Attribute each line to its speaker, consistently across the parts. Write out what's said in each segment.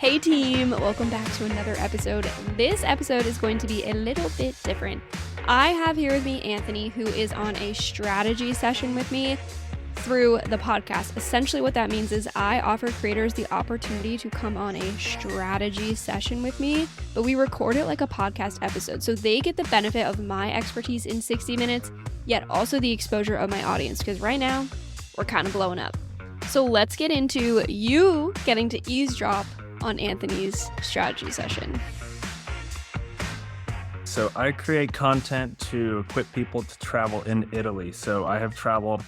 Speaker 1: Hey team, welcome back to another episode. This episode is going to be a little bit different. I have here with me Anthony, who is on a strategy session with me through the podcast. Essentially what that means is I offer creators the opportunity to come on a strategy session with me, but we record it like a podcast episode. So they get the benefit of my expertise in 60 minutes, yet also the exposure of my audience, because right now we're kind of blowing up. So let's get into you getting to eavesdrop on Anthony's strategy session.
Speaker 2: So I create content to equip people to travel in Italy. So I have traveled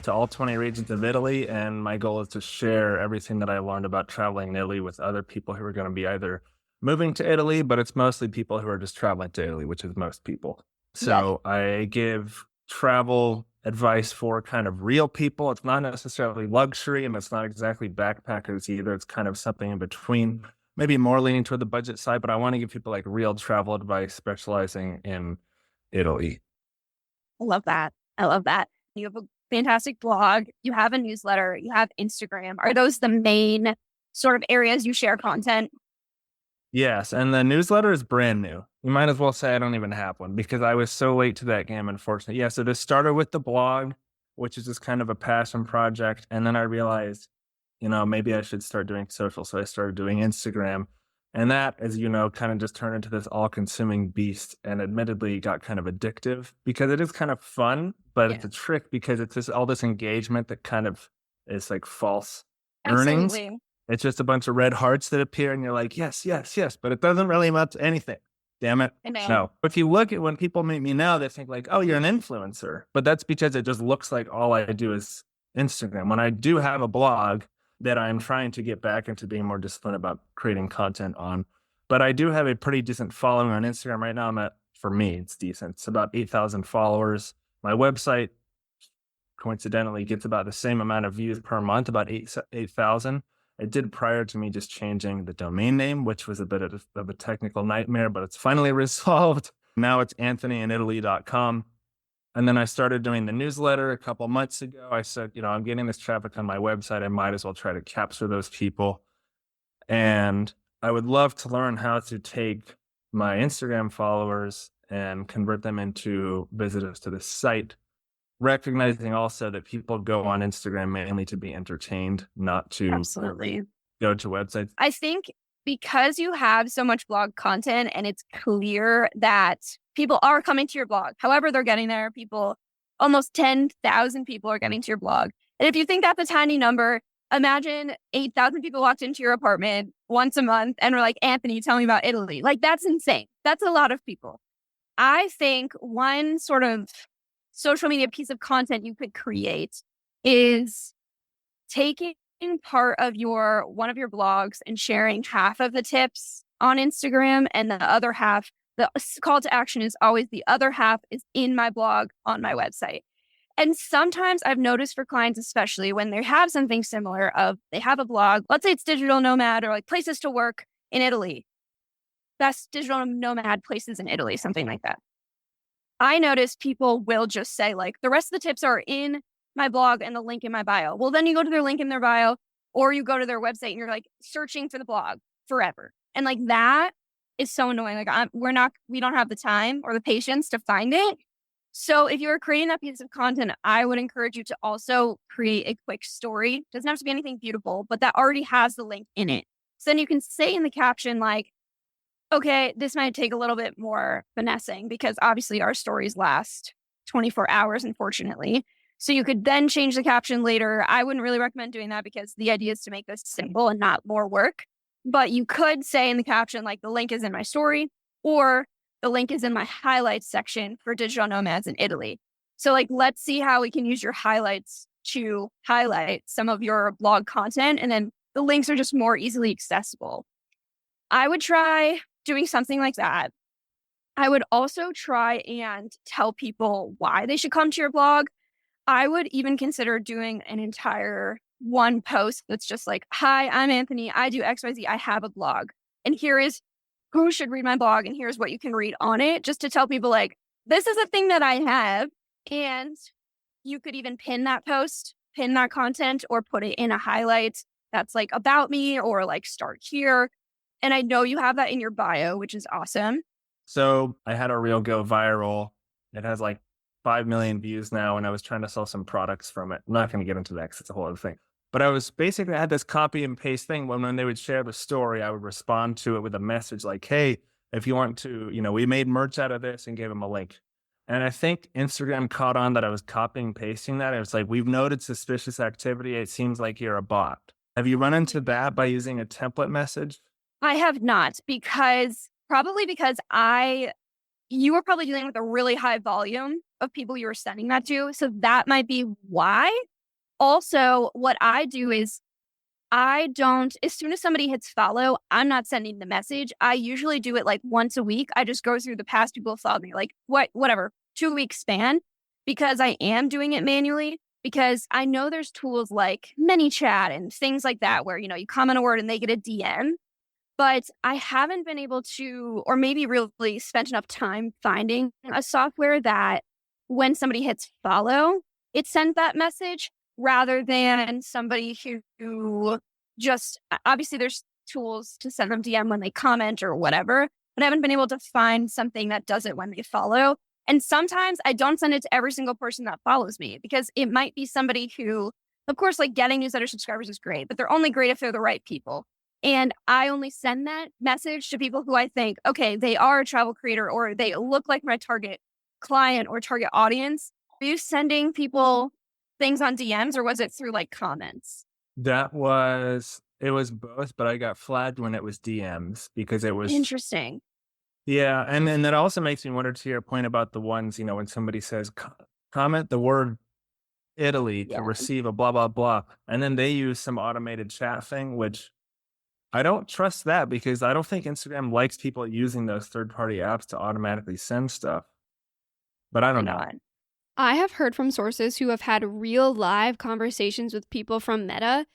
Speaker 2: to all 20 regions of Italy, and my goal is to share everything that I learned about traveling in Italy with other people who are going to be either moving to Italy, but it's mostly people who are just traveling to Italy, which is most people. So yes. I give travel advice for kind of real people. It's not necessarily luxury, and it's not exactly backpackers either. It's kind of something in between, maybe more leaning toward the budget side, but I want to give people like real travel advice specializing in Italy.
Speaker 1: I love that. You have a fantastic blog. You have a newsletter. You have Instagram. Are those the main sort of areas you share content?
Speaker 2: Yes, and the newsletter is brand new. You might as well say I don't even have one because I was so late to that game, unfortunately. Yeah, so this started with the blog, which is just kind of a passion project. And then I realized, maybe I should start doing social. So I started doing Instagram. And that, as you know, kind of just turned into this all-consuming beast and admittedly got kind of addictive because it is kind of fun, but It's a trick because it's just all this engagement that kind of is like false earnings. It's just a bunch of red hearts that appear and you're like, yes, but it doesn't really amount to anything. Damn it. No. If you look at when people meet me now, they think like, oh, you're an influencer. But that's because it just looks like all I do is Instagram. When I do have a blog that I'm trying to get back into being more disciplined about creating content on. But I do have a pretty decent following on Instagram right now. For me, it's decent. It's about 8,000 followers. My website, coincidentally, gets about the same amount of views per month, about 8,000. It did prior to me just changing the domain name, which was a bit of a technical nightmare, but it's finally resolved. Now it's anthonyinitaly.com. And then I started doing the newsletter a couple months ago. I said, I'm getting this traffic on my website. I might as well try to capture those people. And I would love to learn how to take my Instagram followers and convert them into visitors to the site, recognizing also that people go on Instagram mainly to be entertained, not to go to websites.
Speaker 1: I think because you have so much blog content and it's clear that people are coming to your blog, however they're getting there, almost 10,000 people are getting to your blog. And if you think that's a tiny number, imagine 8,000 people walked into your apartment once a month and were like, Anthony, tell me about Italy. Like, that's insane. That's a lot of people. I think one sort of social media piece of content you could create is taking part of one of your blogs and sharing half of the tips on Instagram, and the other half, the call to action is always the other half is in my blog on my website. And sometimes I've noticed for clients, especially when they have something similar of they have a blog, let's say it's digital nomad or like places to work in Italy, best digital nomad places in Italy, something like that. I notice people will just say like, the rest of the tips are in my blog and the link in my bio. Well, then you go to their link in their bio, or you go to their website and you're like searching for the blog forever. And like that is so annoying. Like we don't have the time or the patience to find it. So if you're creating that piece of content, I would encourage you to also create a quick story. It doesn't have to be anything beautiful, but that already has the link in it. So then you can say in the caption, like, okay, this might take a little bit more finessing because obviously our stories last 24 hours, unfortunately. So you could then change the caption later. I wouldn't really recommend doing that because the idea is to make this simple and not more work. But you could say in the caption, like, the link is in my story, or the link is in my highlights section for digital nomads in Italy. So like, let's see how we can use your highlights to highlight some of your blog content. And then the links are just more easily accessible. I would try doing something like that. I would also try and tell people why they should come to your blog. I would even consider doing an entire one post that's just like, hi, I'm Anthony. I do XYZ. I have a blog. And here is who should read my blog. And here's what you can read on it, just to tell people like, this is a thing that I have. And you could even pin that post, pin that content, or put it in a highlight that's like about me, or like start here. And I know you have that in your bio, which is awesome.
Speaker 2: So I had a reel go viral. It has like 5 million views now, and I was trying to sell some products from it. I'm not going to get into that because it's a whole other thing. But I had this copy and paste thing. When they would share the story, I would respond to it with a message like, hey, if you want to, we made merch out of this, and gave them a link. And I think Instagram caught on that I was copying and pasting that. It was like, we've noted suspicious activity. It seems like you're a bot. Have you run into that by using a template message?
Speaker 1: I have not, because you were probably dealing with a really high volume of people you were sending that to. So that might be why. Also, what I do is as soon as somebody hits follow, I'm not sending the message. I usually do it like once a week. I just go through the past people who followed me, like whatever, 2 week span, because I am doing it manually. Because I know there's tools like ManyChat and things like that where, you comment a word and they get a DM. But I haven't been able to, or maybe really spent enough time finding a software that when somebody hits follow, it sends that message rather than somebody who just, obviously there's tools to send them DM when they comment or whatever, but I haven't been able to find something that does it when they follow. And sometimes I don't send it to every single person that follows me, because it might be somebody who, of course, like getting newsletter subscribers is great, but they're only great if they're the right people. And I only send that message to people who I think, okay, they are a travel creator or they look like my target client or target audience. Are you sending people things on DMs, or was it through like comments?
Speaker 2: It was both, but I got flagged when it was DMs because it was
Speaker 1: Interesting.
Speaker 2: Yeah. And then that also makes me wonder, to your point about the ones, when somebody says comment the word Italy to
Speaker 1: Yeah.
Speaker 2: receive a blah, blah, blah. And then they use some automated chat thing, which I don't trust that, because I don't think Instagram likes people using those third-party apps to automatically send stuff. But I don't know.
Speaker 3: I have heard from sources who have had real live conversations with people from Meta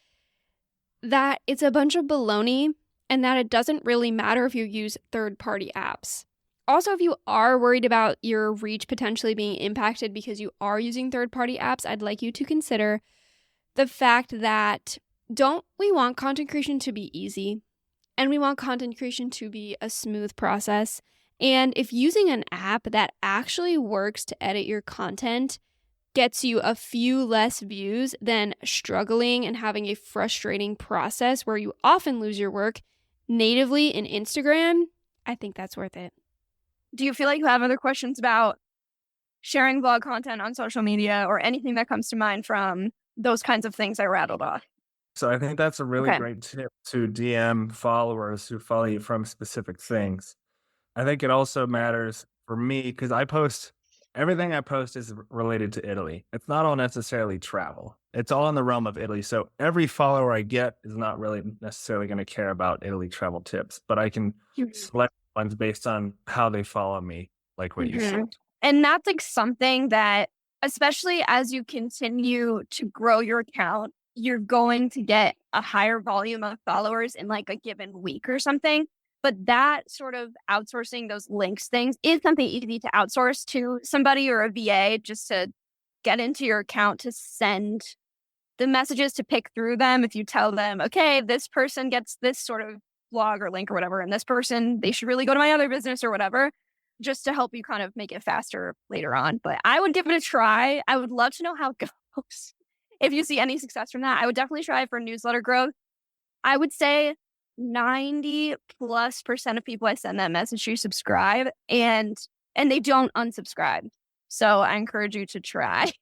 Speaker 3: that it's a bunch of baloney and that it doesn't really matter if you use third-party apps. Also, if you are worried about your reach potentially being impacted because you are using third-party apps, I'd like you to consider the fact that don't we want content creation to be easy? And we want content creation to be a smooth process. And if using an app that actually works to edit your content gets you a few less views than struggling and having a frustrating process where you often lose your work natively in Instagram, I think that's worth it.
Speaker 1: Do you feel like you have other questions about sharing blog content on social media, or anything that comes to mind from those kinds of things I rattled off?
Speaker 2: So I think that's a really great tip to DM followers who follow you from specific things. I think it also matters for me because everything I post is related to Italy. It's not all necessarily travel. It's all in the realm of Italy. So every follower I get is not really necessarily going to care about Italy travel tips, but I can select ones based on how they follow me, like what you said.
Speaker 1: And that's like something that, especially as you continue to grow your account, you're going to get a higher volume of followers in like a given week or something. But that sort of outsourcing those links things is something easy to outsource to somebody or a VA, just to get into your account to send the messages, to pick through them. If you tell them, okay, this person gets this sort of blog or link or whatever, and this person, they should really go to my other business or whatever, just to help you kind of make it faster later on. But I would give it a try. I would love to know how it goes. If you see any success from that, I would definitely try for newsletter growth. I would say 90+% of people I send that message to subscribe, and they don't unsubscribe. So I encourage you to try.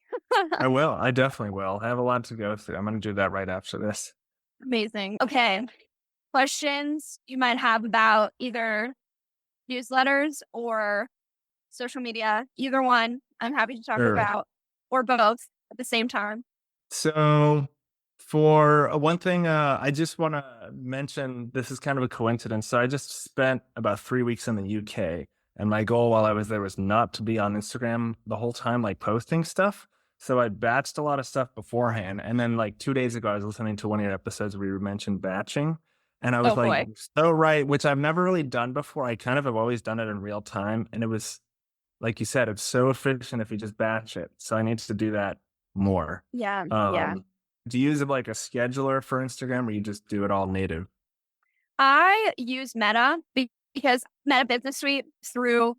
Speaker 2: I will. I definitely will. I have a lot to go through. I'm going to do that right after this.
Speaker 1: Amazing. Okay. Questions you might have about either newsletters or social media, either one, I'm happy to talk about, or both at the same time.
Speaker 2: So for one thing, I just want to mention, this is kind of a coincidence. So I just spent about 3 weeks in the UK, and my goal while I was there was not to be on Instagram the whole time, like posting stuff. So I batched a lot of stuff beforehand. And then like 2 days ago, I was listening to one of your episodes where you mentioned batching. And I was so right, which I've never really done before. I kind of have always done it in real time. And it was, like you said, it's so efficient if you just batch it. So I need to do that more.
Speaker 1: Yeah.
Speaker 2: Do you use like a scheduler for Instagram, or you just do it all native?
Speaker 1: I use Meta because Meta Business Suite through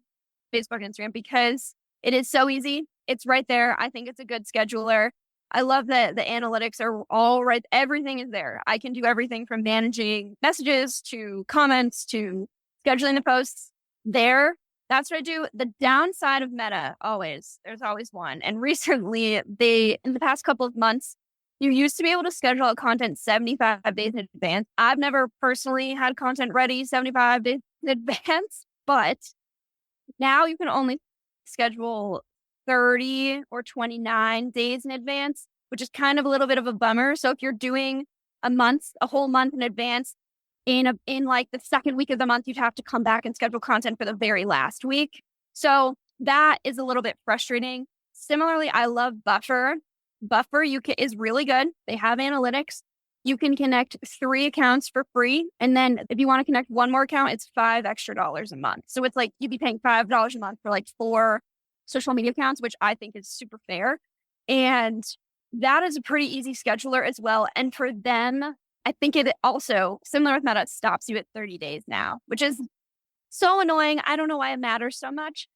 Speaker 1: Facebook and Instagram because it is so easy. It's right there. I think it's a good scheduler. I love that the analytics are all right. Everything is there. I can do everything from managing messages to comments to scheduling the posts there. That's what I do. The downside of Meta, there's always one. And recently, in the past couple of months, you used to be able to schedule out content 75 days in advance. I've never personally had content ready 75 days in advance, but now you can only schedule 30 or 29 days in advance, which is kind of a little bit of a bummer. So if you're doing a whole month in advance, in like the second week of the month, you'd have to come back and schedule content for the very last week. So that is a little bit frustrating. Similarly, I love Buffer. Buffer is really good. They have analytics. You can connect 3 accounts for free. And then if you want to connect one more account, it's $5 extra a month. So it's like you'd be paying $5 a month for like 4 social media accounts, which I think is super fair. And that is a pretty easy scheduler as well. And for them, I think it also, similar with Meta, stops you at 30 days now, which is so annoying. I don't know why it matters so much,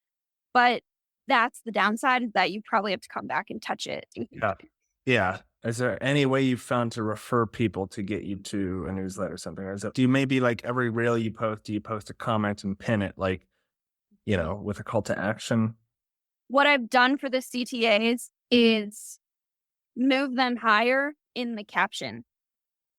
Speaker 1: but that's the downside, is that you probably have to come back and touch it.
Speaker 2: Yeah. Yeah. Is there any way you've found to refer people to get you to a newsletter or something? Or do you maybe like every reel you post, do you post a comment and pin it like, with a call to action?
Speaker 1: What I've done for the CTAs is move them higher in the caption,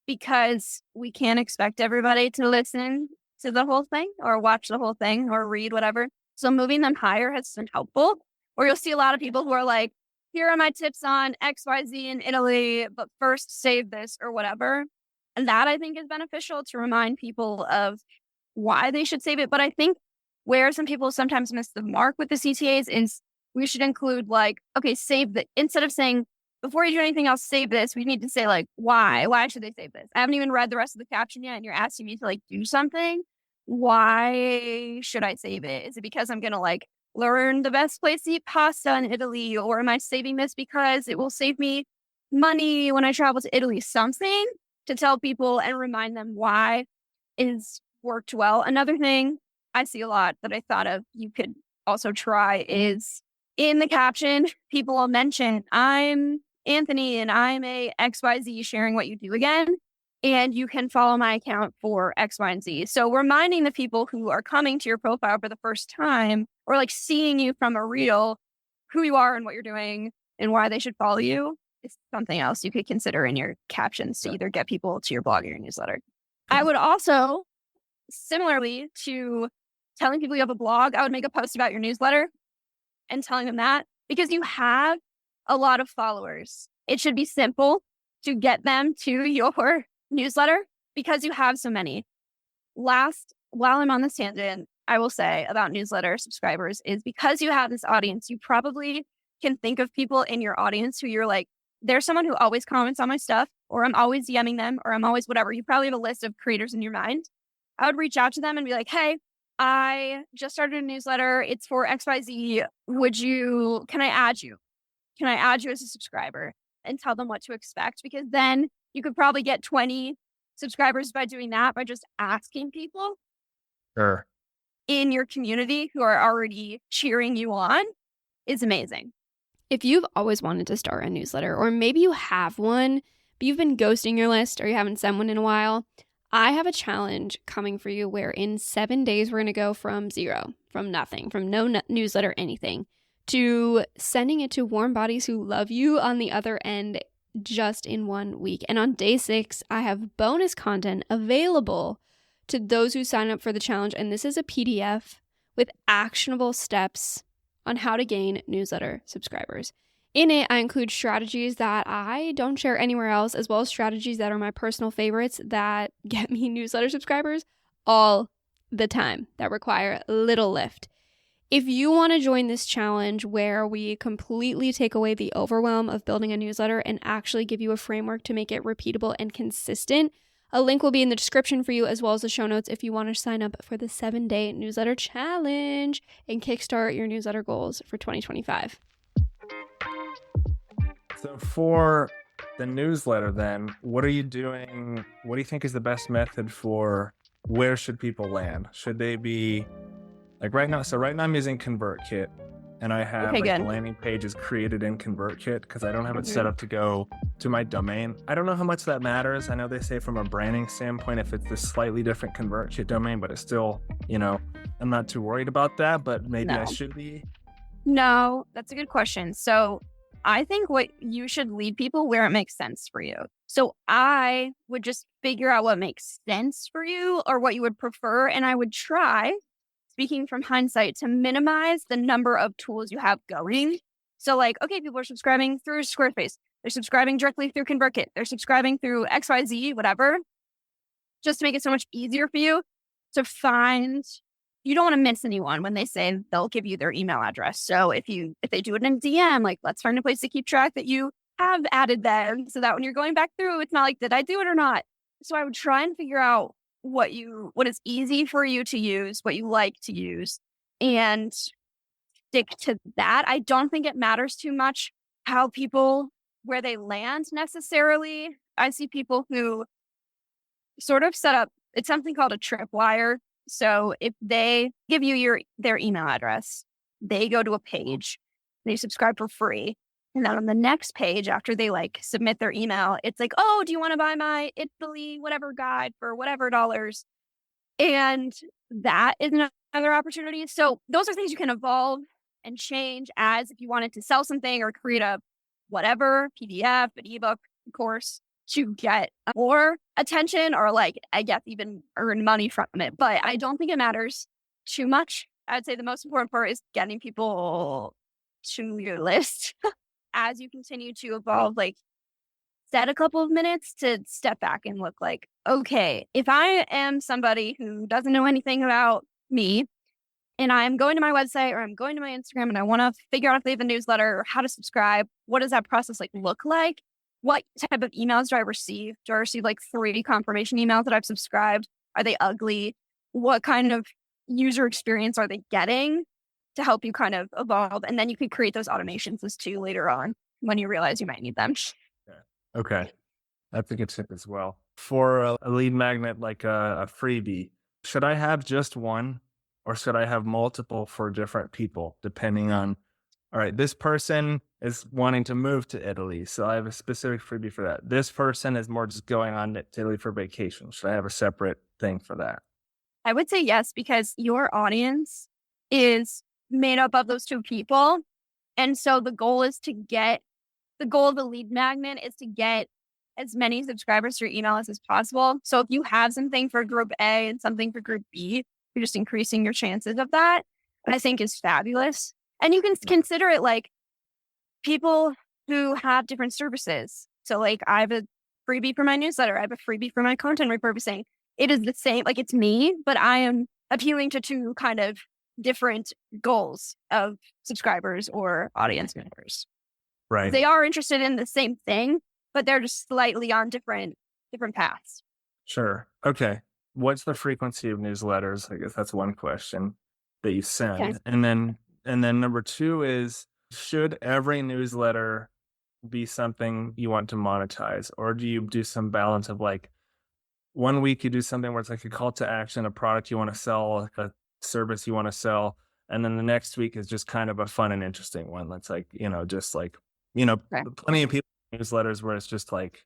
Speaker 1: because we can't expect everybody to listen to the whole thing or watch the whole thing or read whatever. So moving them higher has been helpful. Or you'll see a lot of people who are like, here are my tips on XYZ in Italy, but first save this or whatever. And that I think is beneficial to remind people of why they should save it. But I think where some people sometimes miss the mark with the CTAs is we should include like, okay, save the, instead of saying, before you do anything else, save this, we need to say like, why? Why should they save this? I haven't even read the rest of the caption yet, and you're asking me to like do something. Why should I save it? Is it because I'm going to like learn the best place to eat pasta in Italy? Or am I saving this because it will save me money when I travel to Italy? Something to tell people and remind them why is worked well. Another thing I see a lot that I thought of you could also try is in the caption, people will mention, I'm Anthony and I'm a XYZ sharing what you do again. And you can follow my account for X, Y, and Z. So reminding the people who are coming to your profile for the first time or like seeing you from a reel, who you are and what you're doing and why they should follow you is something else you could consider in your captions to either get people to your blog or your newsletter. I would also, similarly to telling people you have a blog, I would make a post about your newsletter and telling them that, because you have a lot of followers. It should be simple to get them to your newsletter because you have so many. While I'm on this tangent, I will say about newsletter subscribers is because you have this audience, you probably can think of people in your audience who you're like, there's someone who always comments on my stuff, or I'm always DMing them, or I'm always whatever. You probably have a list of creators in your mind. I would reach out to them and be like, hey, I just started a newsletter. It's for XYZ. Can I add you? Can I add you as a subscriber? And tell them what to expect, because then you could probably get 20 subscribers by doing that, by just asking people
Speaker 2: Sure.
Speaker 1: in your community who are already cheering you on is amazing.
Speaker 3: If you've always wanted to start a newsletter, or maybe you have one, but you've been ghosting your list or you haven't sent one in a while, I have a challenge coming for you where in 7 days, we're going to go from zero, from nothing, from no newsletter, anything, to sending it to warm bodies who love you on the other end just in 1 week. And on day 6, I have bonus content available to those who sign up for the challenge. And this is a PDF with actionable steps on how to gain newsletter subscribers. In it, I include strategies that I don't share anywhere else, as well as strategies that are my personal favorites that get me newsletter subscribers all the time, that require little lift. If you want to join this challenge where we completely take away the overwhelm of building a newsletter and actually give you a framework to make it repeatable and consistent, a link will be in the description for you, as well as the show notes if you want to sign up for the 7-day newsletter challenge and kickstart your newsletter goals for 2025.
Speaker 2: So for the newsletter then, what are you doing? What do you think is the best method for where should people land? Should they be like right now? So right now I'm using ConvertKit, and I have
Speaker 1: Okay,
Speaker 2: like
Speaker 1: good.
Speaker 2: landing pages created in ConvertKit because I don't have it set
Speaker 1: Mhm.
Speaker 2: up to go to my domain. I don't know how much that matters. I know they say from a branding standpoint, if it's this slightly different ConvertKit domain, but it's still, I'm not too worried about that, but maybe I
Speaker 1: No.
Speaker 2: should be.
Speaker 1: No, that's a good question. So I think what you should lead people where it makes sense for you. So I would just figure out what makes sense for you or what you would prefer. And I would try, speaking from hindsight, to minimize the number of tools you have going. So like, okay, people are subscribing through Squarespace. They're subscribing directly through ConvertKit. They're subscribing through XYZ, whatever, just to make it so much easier for you to find. You don't want to miss anyone when they say they'll give you their email address. So if they do it in DM, like let's find a place to keep track that you have added them so that when you're going back through, it's not like, did I do it or not? So I would try and figure out what is easy for you to use, what you like to use, and stick to that. I don't think it matters too much where they land necessarily. I see people who sort of set up, it's something called a tripwire. So if they give you their email address, they go to a page, they subscribe for free. And then on the next page, after they like submit their email, it's like, oh, do you want to buy my Italy whatever guide for whatever dollars? And that is another opportunity. So those are things you can evolve and change as if you wanted to sell something or create a whatever PDF, an ebook course to get more attention or like, I guess, even earn money from it. But I don't think it matters too much. I'd say the most important part is getting people to your list as you continue to evolve. Like, set a couple of minutes to step back and look like, okay, if I am somebody who doesn't know anything about me and I'm going to my website or I'm going to my Instagram and I want to figure out if they have a newsletter or how to subscribe, what does that process like look like? What type of emails do I receive? Do I receive like 3 confirmation emails that I've subscribed? Are they ugly? What kind of user experience are they getting to help you kind of evolve? And then you can create those automations as too later on when you realize you might need them.
Speaker 2: Okay. That's a good tip as well. For a lead magnet, like a freebie, should I have just one or should I have multiple for different people depending on, all right, this person is wanting to move to Italy, so I have a specific freebie for that. This person is more just going on to Italy for vacation. Should I have a separate thing for that?
Speaker 1: I would say yes, because your audience is made up of those 2 people. And so the goal of the lead magnet is to get as many subscribers to your email list as possible. So if you have something for group A and something for group B, you're just increasing your chances of that. And I think is fabulous. And you can consider it like people who have different services. So like I have a freebie for my newsletter. I have a freebie for my content repurposing. It is the same, like it's me, but I am appealing to 2 kind of different goals of subscribers or audience members.
Speaker 2: Right.
Speaker 1: They are interested in the same thing, but they're just slightly on different paths.
Speaker 2: Sure. Okay. What's the frequency of newsletters? I guess that's one question that you send.
Speaker 1: Okay.
Speaker 2: And then number 2 is, should every newsletter be something you want to monetize? Or do you do some balance of like, one week you do something where it's like a call to action, a product you want to sell, like a service you want to sell. And then the next week is just kind of a fun and interesting one. That's like, just like,
Speaker 1: Okay.
Speaker 2: plenty of people newsletters where it's just like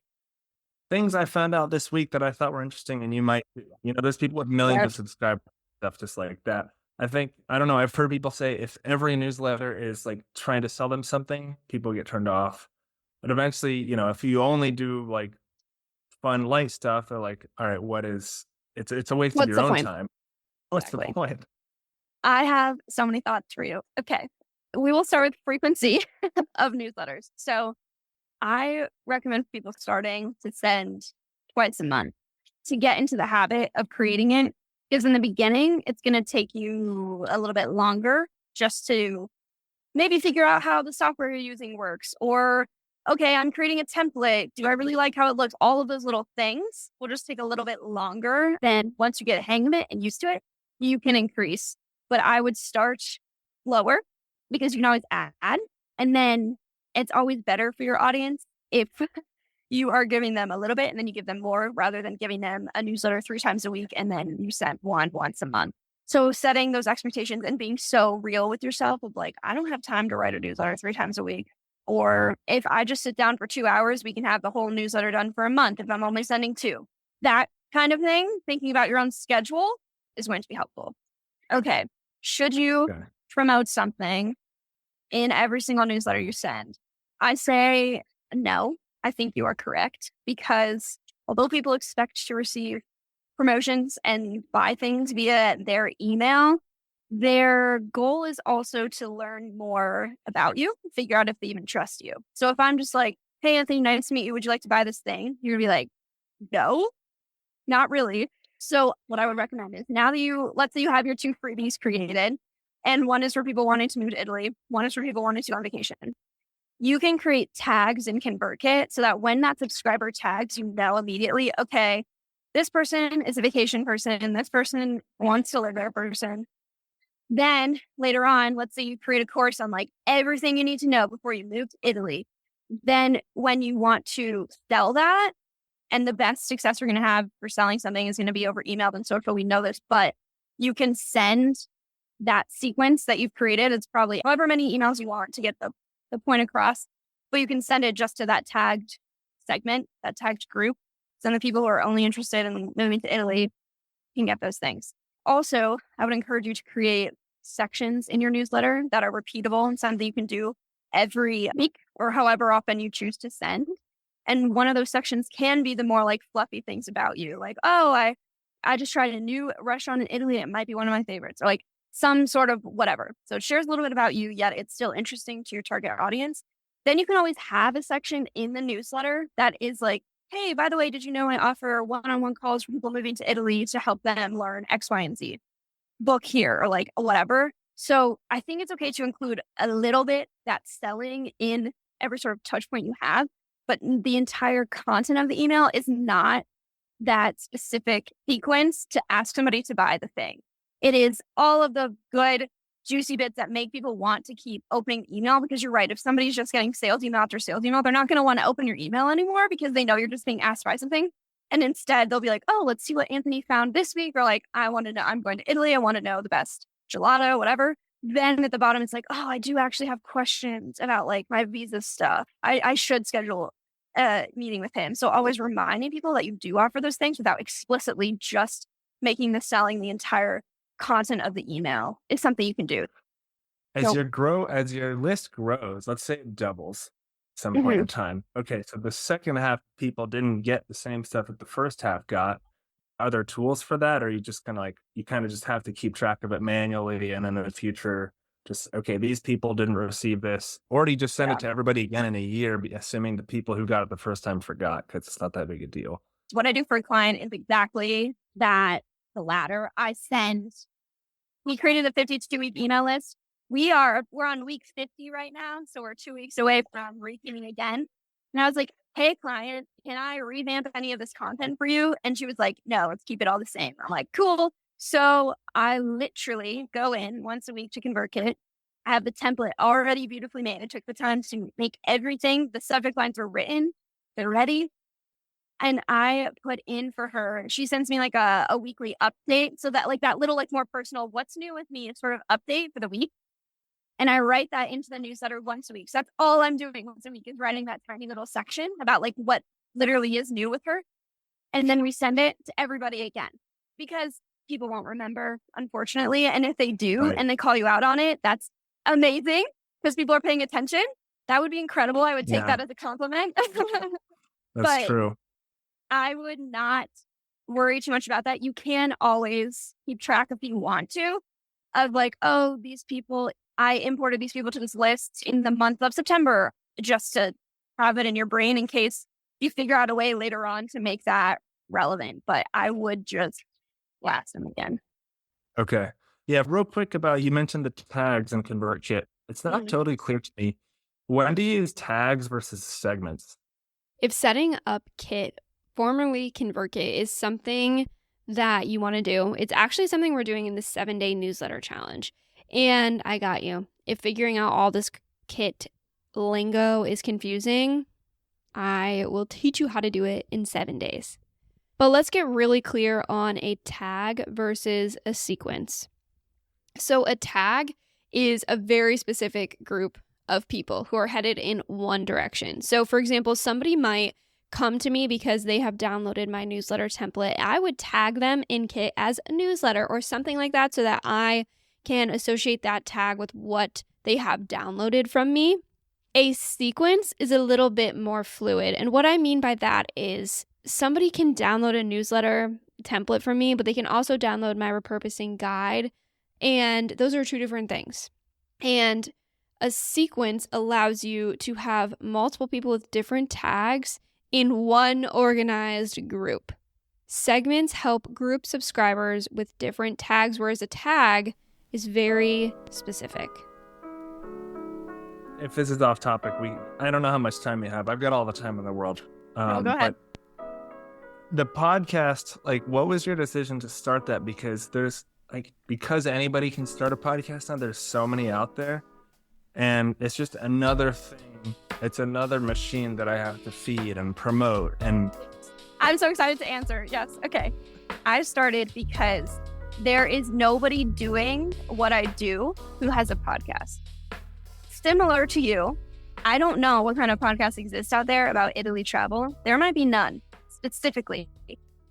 Speaker 2: things I found out this week that I thought were interesting. And you might, there's people with millions of subscribers, stuff just like that. I don't know. I've heard people say if every newsletter is like trying to sell them something, people get turned off. But eventually, if you only do like fun, light stuff, they're like, all right, it's a waste of your own time. What's the point?
Speaker 1: I have so many thoughts for you. Okay. We will start with frequency of newsletters. So I recommend people starting to send twice a month to get into the habit of creating it. Because in the beginning, it's going to take you a little bit longer just to maybe figure out how the software you're using works. Or, okay, I'm creating a template. Do I really like how it looks? All of those little things will just take a little bit longer. Then once you get a hang of it and used to it, you can increase. But I would start lower because you can always add. And then it's always better for your audience if you are giving them a little bit and then you give them more rather than giving them a newsletter 3 times a week and then you send one once a month. So setting those expectations and being so real with yourself of like, I don't have time to write a newsletter 3 times a week. Or if I just sit down for 2 hours, we can have the whole newsletter done for a month if I'm only sending 2. That kind of thing, thinking about your own schedule is going to be helpful. Okay. Should you promote something in every single newsletter you send? I say no. I think you are correct because although people expect to receive promotions and buy things via their email, their goal is also to learn more about you, figure out if they even trust you. So if I'm just like, hey, Anthony, nice to meet you. Would you like to buy this thing? You're going to be like, no, not really. So what I would recommend is now that let's say you have your 2 freebies created and one is for people wanting to move to Italy, one is for people wanting to go on vacation. You can create tags in ConvertKit so that when that subscriber tags, you know immediately, okay, this person is a vacation person. This person wants to live there person. Then later on, let's say you create a course on like everything you need to know before you move to Italy. Then when you want to sell that, and the best success you're going to have for selling something is going to be over email and social. We know this, but you can send that sequence that you've created. It's probably however many emails you want to get the point across, but you can send it just to that tagged segment, that tagged group. So the people who are only interested in moving to Italy can get those things. Also, I would encourage you to create sections in your newsletter that are repeatable and something you can do every week or however often you choose to send. And one of those sections can be the more like fluffy things about you. Like, oh, I just tried a new restaurant in Italy. It might be one of my favorites. Or like some sort of whatever. So it shares a little bit about you, yet it's still interesting to your target audience. Then you can always have a section in the newsletter that is like, hey, by the way, did you know I offer one-on-one calls for people moving to Italy to help them learn X, Y, and Z? Book here or like whatever. So I think it's okay to include a little bit that selling in every sort of touch point you have, but the entire content of the email is not that specific sequence to ask somebody to buy the thing. It is all of the good, juicy bits that make people want to keep opening email because you're right. If somebody's just getting sales email after sales email, they're not going to want to open your email anymore because they know you're just being asked to buy something. And instead they'll be like, oh, let's see what Anthony found this week. Or like, I want to know, I'm going to Italy. I want to know the best gelato, whatever. Then at the bottom, it's like, oh, I do actually have questions about like my visa stuff. I should schedule a meeting with him. So always reminding people that you do offer those things without explicitly just making the selling the entire content of the email is something you can do.
Speaker 2: As your list grows, let's say it doubles at some point in time. Okay, so the second half people didn't get the same stuff that the first half got. Are there tools for that, or you just kind of just have to keep track of it manually, and then in the future, just okay, these people didn't receive this, or do you just send it to everybody again in a year, assuming the people who got it the first time forgot because it's not that big a deal?
Speaker 1: What I do for a client is exactly that, the latter. We created a 52-week email list. We're on week 50 right now, so we're 2 weeks away from repeating again. And I was like, hey, client, can I revamp any of this content for you? And she was like, no, let's keep it all the same. I'm like, cool. So I literally go in once a week to ConvertKit. I have the template already beautifully made. I took the time to make everything. The subject lines are written. They're ready. And I put in for her, she sends me like a weekly update. So that like that little like more personal, what's new with me sort of update for the week. And I write that into the newsletter once a week. So that's all I'm doing once a week is writing that tiny little section about like what literally is new with her. And then we send it to everybody again because people won't remember, unfortunately. And if they do and they call you out on it, that's amazing because people are paying attention. That would be incredible. I would take that as a compliment.
Speaker 2: That's true.
Speaker 1: I would not worry too much about that. You can always keep track if you want to of like, oh, these people, I imported these people to this list in the month of September just to have it in your brain in case you figure out a way later on to make that relevant. But I would just blast them again.
Speaker 2: Okay. Yeah, real quick you mentioned the tags in ConvertKit. It's not totally clear to me. When do you use tags versus segments?
Speaker 3: If setting up Kit, formerly ConvertKit, is something that you want to do, it's actually something we're doing in the 7-day newsletter challenge. And I got you. If figuring out all this Kit lingo is confusing, I will teach you how to do it in 7 days. But let's get really clear on a tag versus a sequence. So a tag is a very specific group of people who are headed in one direction. So for example, somebody might come to me because they have downloaded my newsletter template. I would tag them in Kit as a newsletter or something like that so that I can associate that tag with what they have downloaded from me. A sequence is a little bit more fluid. And what I mean by that is somebody can download a newsletter template from me, but they can also download my repurposing guide. And those are two different things. And a sequence allows you to have multiple people with different tags in one organized group. Segments help group subscribers with different tags, whereas a tag is very specific.
Speaker 2: If this is off topic, I don't know how much time you have. I've got all the time in the world.
Speaker 1: Go ahead.
Speaker 2: But the podcast, like, what was your decision to start that? Because because anybody can start a podcast now, there's so many out there. And it's just another thing. It's another machine that I have to feed and promote. And
Speaker 1: I'm so excited to answer. Yes. Okay. I started because there is nobody doing what I do who has a podcast. Similar to you, I don't know what kind of podcasts exist out there about Italy travel. There might be none specifically.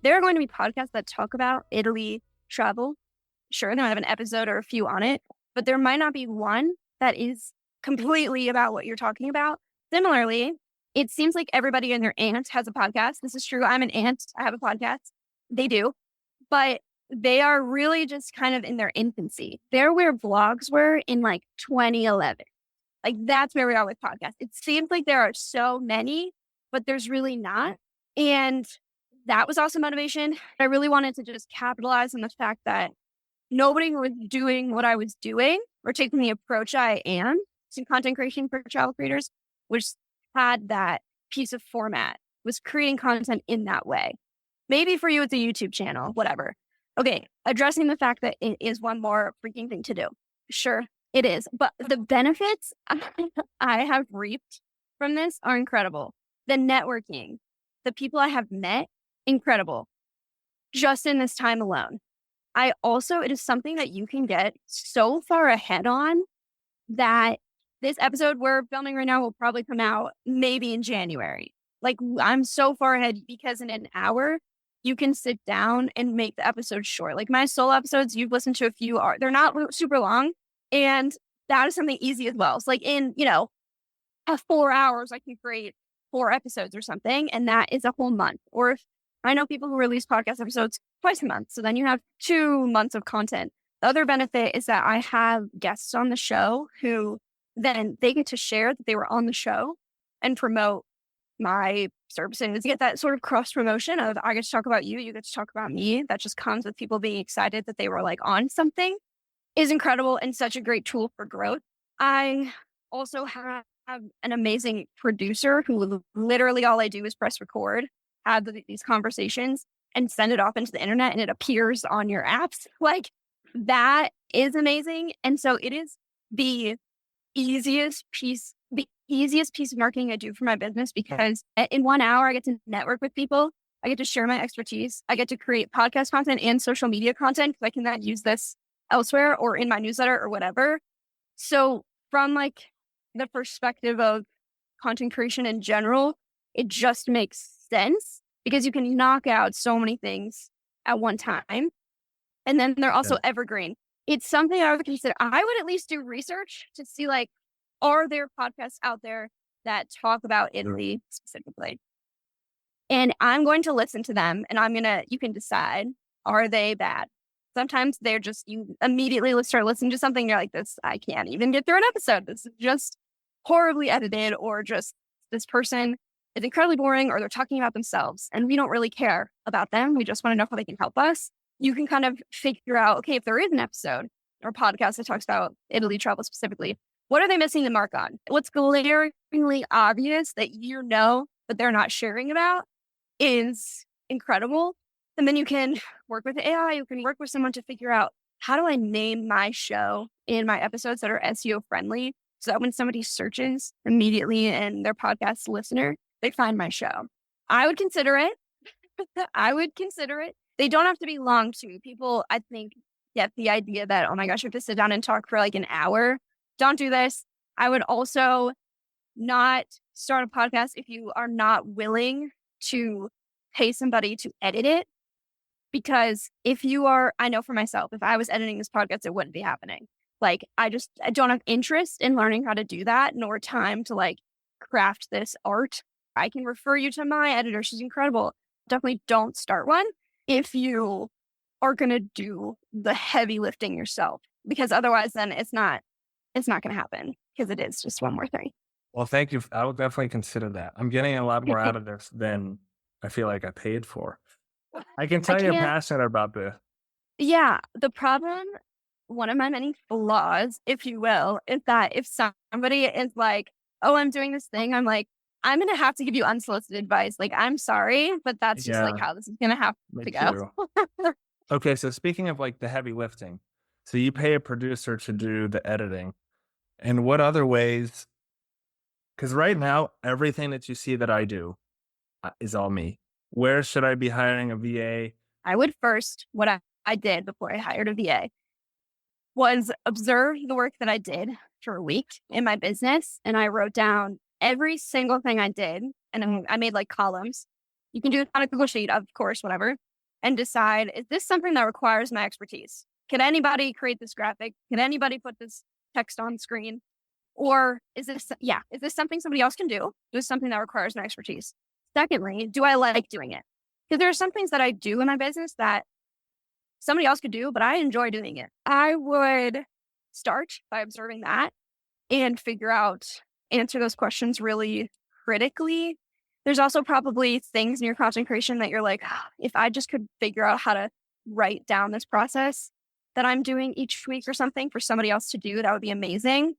Speaker 1: There are going to be podcasts that talk about Italy travel. Sure, they might have an episode or a few on it, but there might not be one that is completely about what you're talking about. Similarly, it seems like everybody and their aunt has a podcast. This is true. I'm an aunt. I have a podcast. They do. But they are really just kind of in their infancy. They're where vlogs were in like 2011. Like that's where we are with podcasts. It seems like there are so many, but there's really not. And that was also motivation. I really wanted to just capitalize on the fact that nobody was doing what I was doing or taking the approach I am to content creation for travel creators, which had that piece of format, was creating content in that way. Maybe for you, it's a YouTube channel, whatever. Okay, addressing the fact that it is one more freaking thing to do. Sure, it is. But the benefits I have reaped from this are incredible. The networking, the people I have met, incredible. Just in this time alone. It is something that you can get so far ahead on that this episode we're filming right now will probably come out maybe in January. Like I'm so far ahead because in an hour, you can sit down and make the episode short. Like my solo episodes, you've listened to a few, they're not super long. And that is something easy as well. So like in, 4 hours, I can create 4 episodes or something. And that is a whole month. Or if I know people who release podcast episodes twice a month. So then you have 2 months of content. The other benefit is that I have guests on the show who then they get to share that they were on the show and promote my services. You get that sort of cross promotion of I get to talk about you, you get to talk about me. That just comes with people being excited that they were like on something is incredible and such a great tool for growth. I also have an amazing producer who literally all I do is press record, have these conversations and send it off into the internet and it appears on your apps. Like that is amazing. And so it is the easiest piece of marketing I do for my business because in 1 hour, I get to network with people. I get to share my expertise. I get to create podcast content and social media content because I can then use this elsewhere or in my newsletter or whatever. So from like the perspective of content creation in general, it just makes sense because you can knock out so many things at one time. And then they're also evergreen. It's something I would consider. I would at least do research to see like, are there podcasts out there that talk about Italy specifically? And I'm going to listen to them and you can decide, are they bad? Sometimes they're just, you immediately start listening to something. You're like, I can't even get through an episode. This is just horribly edited or just this person is incredibly boring or they're talking about themselves and we don't really care about them. We just want to know how they can help us. You can kind of figure out, okay, if there is an episode or podcast that talks about Italy travel specifically, what are they missing the mark on? What's glaringly obvious that but they're not sharing about is incredible. And then you can work with AI, you can work with someone to figure out how do I name my show in my episodes that are SEO friendly so that when somebody searches immediately in their podcast listener, they find my show. I would consider it. I would consider it. They don't have to be long too. People, I think, get the idea that, oh my gosh, you have to sit down and talk for like an hour. Don't do this. I would also not start a podcast if you are not willing to pay somebody to edit it. Because if you are, I know for myself, if I was editing this podcast, it wouldn't be happening. Like, I don't have interest in learning how to do that, nor time to like craft this art. I can refer you to my editor. She's incredible. Definitely don't start one if you are going to do the heavy lifting yourself, because otherwise then it's not going to happen, because it is just one more thing.
Speaker 2: Well, thank you. I will definitely consider that. I'm getting a lot more out of this than I feel like I paid for. I can tell you're passionate about this.
Speaker 1: Yeah. The problem, one of my many flaws, if you will, is that if somebody is like, oh, I'm doing this thing, I'm like, I'm going to have to give you unsolicited advice. Like, I'm sorry, but that's just like how this is going to have to go.
Speaker 2: Okay. So speaking of like the heavy lifting, so you pay a producer to do the editing, and what other ways? Because right now, everything that you see that I do is all me. Where should I be hiring a VA?
Speaker 1: I would first, what I did before I hired a VA was observe the work that I did for a week in my business. And I wrote down every single thing I did. And I made like columns. You can do it on a Google Sheet, of course, whatever. And decide, is this something that requires my expertise? Can anybody create this graphic? Can anybody put this text on screen? Or is this something somebody else can do? Is this something that requires my expertise? Secondly, do I like doing it? Because there are some things that I do in my business that somebody else could do, but I enjoy doing it. I would start by observing that and answer those questions really critically. There's also probably things in your content creation that you're like, if I just could figure out how to write down this process that I'm doing each week or something for somebody else to do, that would be amazing.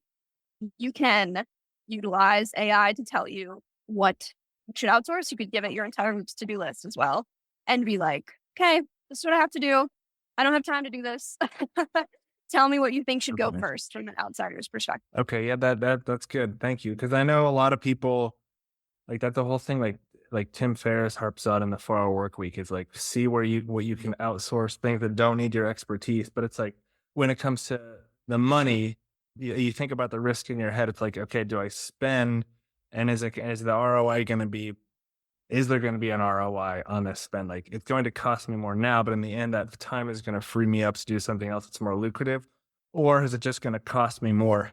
Speaker 1: You can utilize AI to tell you what you should outsource. You could give it your entire to-do list as well and be like, okay, this is what I have to do. I don't have time to do this. Tell me what you think should go first from an outsider's perspective.
Speaker 2: Okay, yeah, that's good. Thank you. Because I know a lot of people, like, that's the whole thing, like Tim Ferriss harps on in the 4-Hour Work Week, is like, see what you can outsource, things that don't need your expertise. But it's like, when it comes to the money, you think about the risk in your head. It's like, okay, do I spend, and is the ROI going to be, is there going to be an ROI on this spend? Like, it's going to cost me more now, but in the end, that time is going to free me up to do something else that's more lucrative. Or is it just going to cost me more?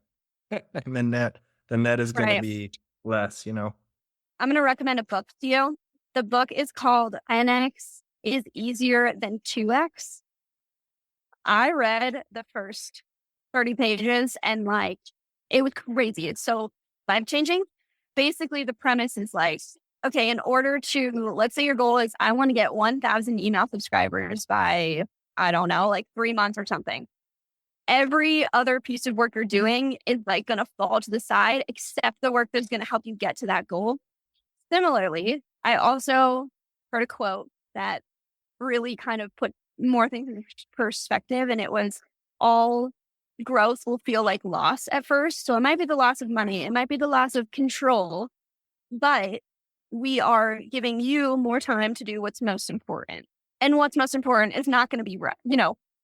Speaker 2: And the net is going to be less, I'm
Speaker 1: going to recommend a book to you. The book is called 10X is Easier Than 2X. I read the first 30 pages and like, it was crazy. It's so life-changing. Basically, the premise is like, okay, in order to, let's say your goal is, I want to get 1,000 email subscribers by, I don't know, like 3 months or something. Every other piece of work you're doing is like going to fall to the side, except the work that's going to help you get to that goal. Similarly, I also heard a quote that really kind of put more things in perspective. And it was, all growth will feel like loss at first. So it might be the loss of money. It might be the loss of control, but we are giving you more time to do what's most important. And what's most important is not going to be,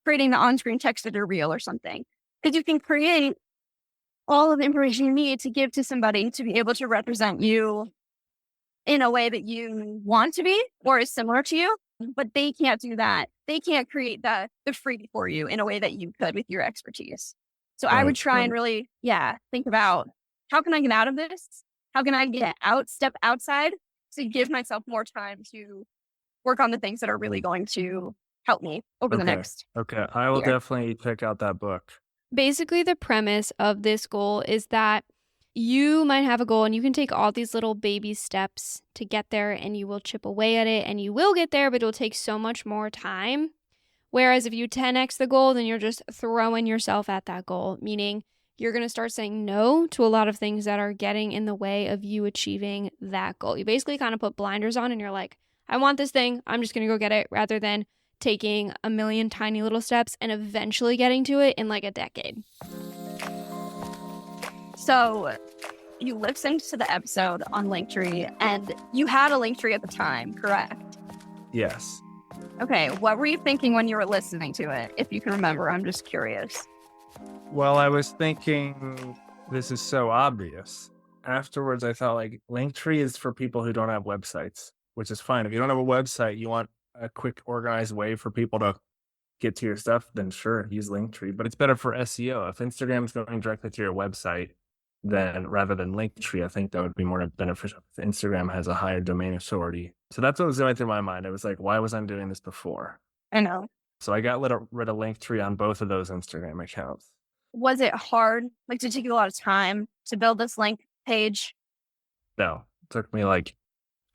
Speaker 1: creating the on-screen text editor reel or something. Because you can create all of the information you need to give to somebody to be able to represent you in a way that you want to be or is similar to you. But they can't do that. They can't create the freebie for you in a way that you could with your expertise. So I would try and really, think about, how can I get out of this? How can I step outside to give myself more time to work on the things that are really going to help me over the next.
Speaker 2: Okay. I will definitely check out that book.
Speaker 3: Basically, the premise of this goal is that you might have a goal and you can take all these little baby steps to get there, and you will chip away at it and you will get there, but it'll take so much more time. Whereas if you 10x the goal, then you're just throwing yourself at that goal, meaning you're going to start saying no to a lot of things that are getting in the way of you achieving that goal. You basically kind of put blinders on and you're like, I want this thing, I'm just going to go get it, rather than taking a million tiny little steps and eventually getting to it in like a decade.
Speaker 1: So you listened to the episode on Linktree, and you had a Linktree at the time, correct?
Speaker 2: Yes.
Speaker 1: Okay, what were you thinking when you were listening to it? If you can remember, I'm just curious.
Speaker 2: Well, I was thinking this is so obvious. Afterwards, I thought like Linktree is for people who don't have websites, which is fine. If you don't have a website, you want a quick, organized way for people to get to your stuff, then sure, use Linktree. But it's better for SEO. If Instagram is going directly to your website, then rather than Linktree, I think that would be more beneficial. Instagram has a higher domain authority. So that's what was going through my mind. I was like, why was I doing this before?
Speaker 1: I know.
Speaker 2: So I got rid of Linktree on both of those Instagram accounts.
Speaker 1: Was it hard? Like, did it take you a lot of time to build this link page?
Speaker 2: No, it took me like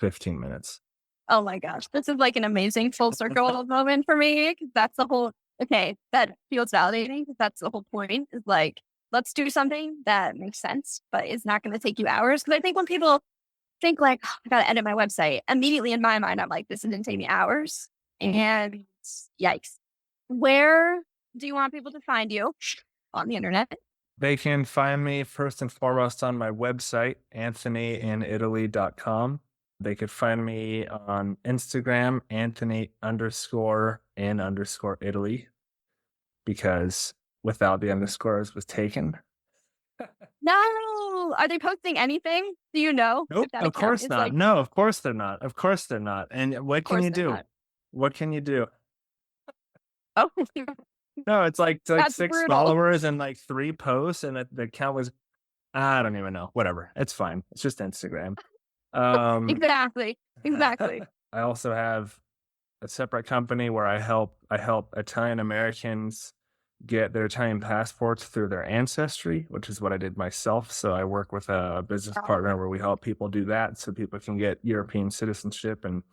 Speaker 2: 15 minutes.
Speaker 1: Oh my gosh, this is like an amazing full circle moment for me. 'Cause that's the whole, okay, that feels validating. 'Cause that's the whole point, is like, let's do something that makes sense, but it's not going to take you hours. Because I think when people think like, oh, I got to edit my website, immediately in my mind, I'm like, this didn't take me hours. And yikes. Where do you want people to find you on the internet?
Speaker 2: They can find me first and foremost on my website, anthonyinitaly.com. They could find me on Instagram, Anthony_in_Italy, because without the underscores was taken.
Speaker 1: No. Are they posting anything? Do you know?
Speaker 2: Nope,
Speaker 1: if that
Speaker 2: of
Speaker 1: account
Speaker 2: course
Speaker 1: is,
Speaker 2: not.
Speaker 1: like,
Speaker 2: No, of course they're not. Of course they're not. And what can
Speaker 1: course
Speaker 2: you
Speaker 1: they're
Speaker 2: do?
Speaker 1: not.
Speaker 2: What can you do?
Speaker 1: Oh,
Speaker 2: No, it's like
Speaker 1: That's
Speaker 2: 6
Speaker 1: brutal.
Speaker 2: followers and like 3 posts, and the account was, I don't even know. Whatever. It's fine. It's just Instagram.
Speaker 1: exactly.
Speaker 2: I also have a separate company where I help Italian Americans get their Italian passports through their ancestry, which is what I did myself. So I work with a business partner where we help people do that, so people can get European citizenship and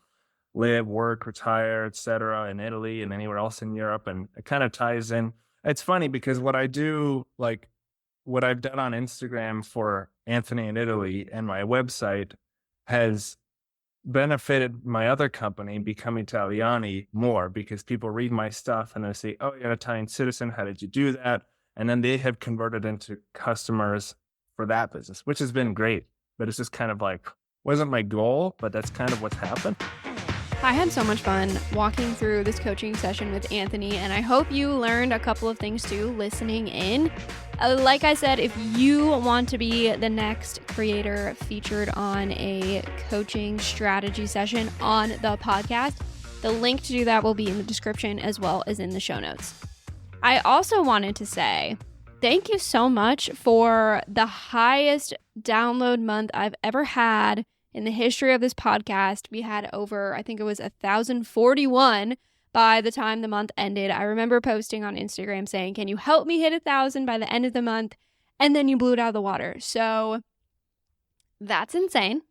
Speaker 2: live, work, retire, etc. in Italy and anywhere else in Europe. And it kind of ties in. It's funny because what I do, like what I've done on Instagram for Anthony in Italy and my website, has benefited my other company, Become Italiani, more, because people read my stuff and they say, oh, you're an Italian citizen. How did you do that? And then they have converted into customers for that business, which has been great. But it's just kind of like, wasn't my goal, but that's kind of what's happened.
Speaker 3: I had so much fun walking through this coaching session with Anthony, and I hope you learned a couple of things too listening in. Like I said, if you want to be the next creator featured on a coaching strategy session on the podcast, the link to do that will be in the description as well as in the show notes. I also wanted to say thank you so much for the highest download month I've ever had in the history of this podcast. We had over, I think it was 1,041 by the time the month ended. I remember posting on Instagram saying, can you help me hit 1,000 by the end of the month? And then you blew it out of the water. So that's insane.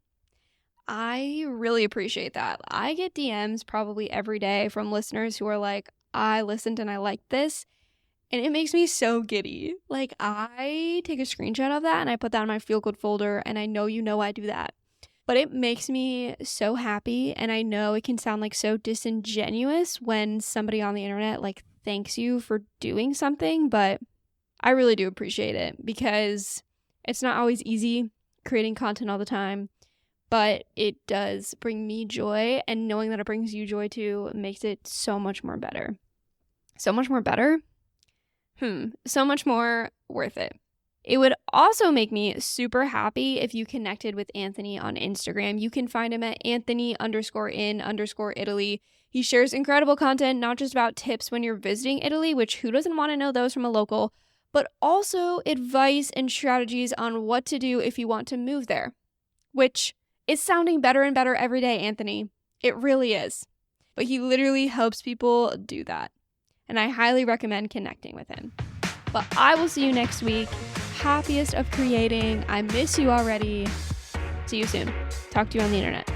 Speaker 3: I really appreciate that. I get DMs probably every day from listeners who are like, I listened and I liked this. And it makes me so giddy. Like, I take a screenshot of that and I put that in my feel good folder. And I know I do that. But it makes me so happy, and I know it can sound like so disingenuous when somebody on the internet like thanks you for doing something, but I really do appreciate it because it's not always easy creating content all the time, but it does bring me joy, and knowing that it brings you joy too makes it so much more better. So much more better? So much more worth it. It would also make me super happy if you connected with Anthony on Instagram. You can find him at Anthony_in_Italy. He shares incredible content, not just about tips when you're visiting Italy, which who doesn't want to know those from a local, but also advice and strategies on what to do if you want to move there, which is sounding better and better every day, Anthony. It really is. But he literally helps people do that. And I highly recommend connecting with him. But I will see you next week. Happiest of creating. I miss you already. See you soon. Talk to you on the internet.